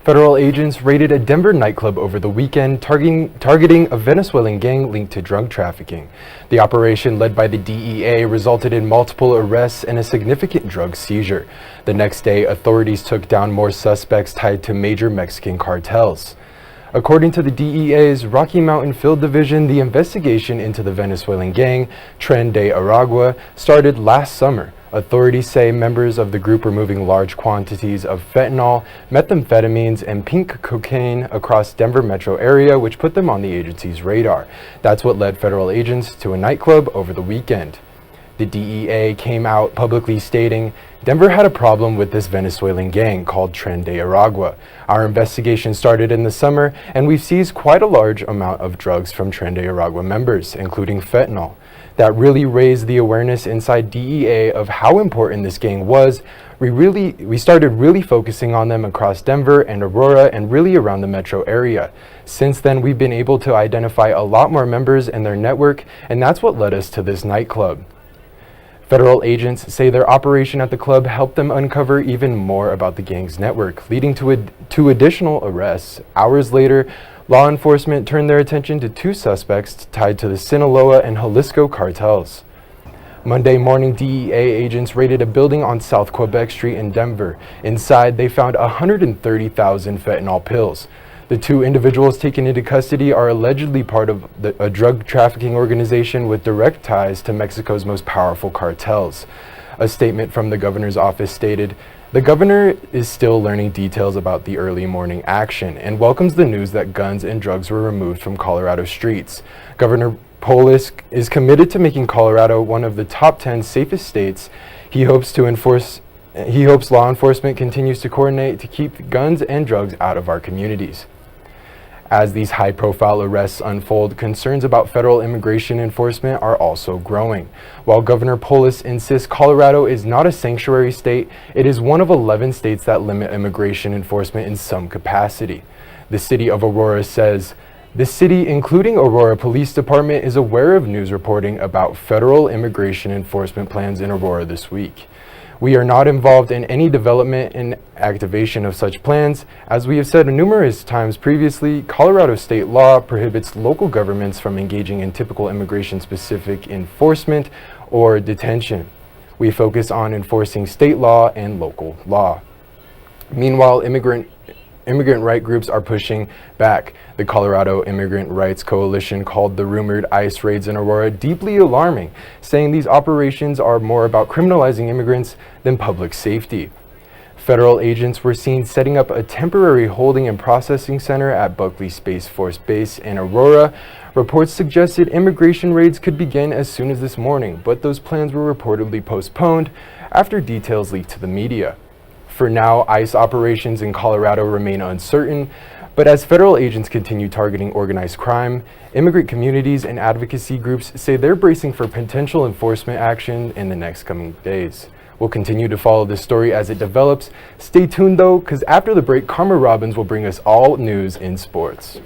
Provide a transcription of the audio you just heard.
Federal agents raided a Denver nightclub over the weekend, targeting a Venezuelan gang linked to drug trafficking. The operation, led by the DEA, resulted in multiple arrests and a significant drug seizure. The next day, authorities took down more suspects tied to major Mexican cartels. According to the DEA's Rocky Mountain Field Division, the investigation into the Venezuelan gang, Tren de Aragua, started last summer. Authorities say members of the group were moving large quantities of fentanyl, methamphetamines, and pink cocaine across Denver metro area, which put them on the agency's radar. That's what led federal agents to a nightclub over the weekend. The DEA came out publicly stating, "Denver had a problem with this Venezuelan gang called Tren de Aragua. Our investigation started in the summer, and we've seized quite a large amount of drugs from Tren de Aragua members, including fentanyl. That really raised the awareness inside DEA of how important this gang was. We started really focusing on them across Denver and Aurora and really around the metro area. Since then, we've been able to identify a lot more members in their network, and that's what led us to this nightclub." Federal agents say their operation at the club helped them uncover even more about the gang's network, leading to additional arrests. Hours later, law enforcement turned their attention to two suspects tied to the Sinaloa and Jalisco cartels. Monday morning, DEA agents raided a building on South Quebec Street in Denver. Inside, they found 130,000 fentanyl pills. The two individuals taken into custody are allegedly part of a drug trafficking organization with direct ties to Mexico's most powerful cartels. A statement from the governor's office stated, "The governor is still learning details about the early morning action and welcomes the news that guns and drugs were removed from Colorado streets. Governor Polis is committed to making Colorado one of the top 10 safest states. He hopes law enforcement continues to coordinate to keep guns and drugs out of our communities." As these high-profile arrests unfold, concerns about federal immigration enforcement are also growing. While Governor Polis insists Colorado is not a sanctuary state, it is one of 11 states that limit immigration enforcement in some capacity. The city of Aurora says, "The city, including Aurora Police Department, is aware of news reporting about federal immigration enforcement plans in Aurora this week. We are not involved in any development and activation of such plans. As we have said numerous times previously, Colorado state law prohibits local governments from engaging in typical immigration-specific enforcement or detention. We focus on enforcing state law and local law." Meanwhile, immigrant right groups are pushing back. The Colorado Immigrant Rights Coalition called the rumored ICE raids in Aurora deeply alarming, saying these operations are more about criminalizing immigrants than public safety. Federal agents were seen setting up a temporary holding and processing center at Buckley Space Force Base in Aurora. Reports suggested immigration raids could begin as soon as this morning, but those plans were reportedly postponed after details leaked to the media. For now, ICE operations in Colorado remain uncertain, but as federal agents continue targeting organized crime, immigrant communities and advocacy groups say they're bracing for potential enforcement action in the next coming days. We'll continue to follow this story as it develops. Stay tuned though, because after the break, Karma Robbins will bring us all news in sports.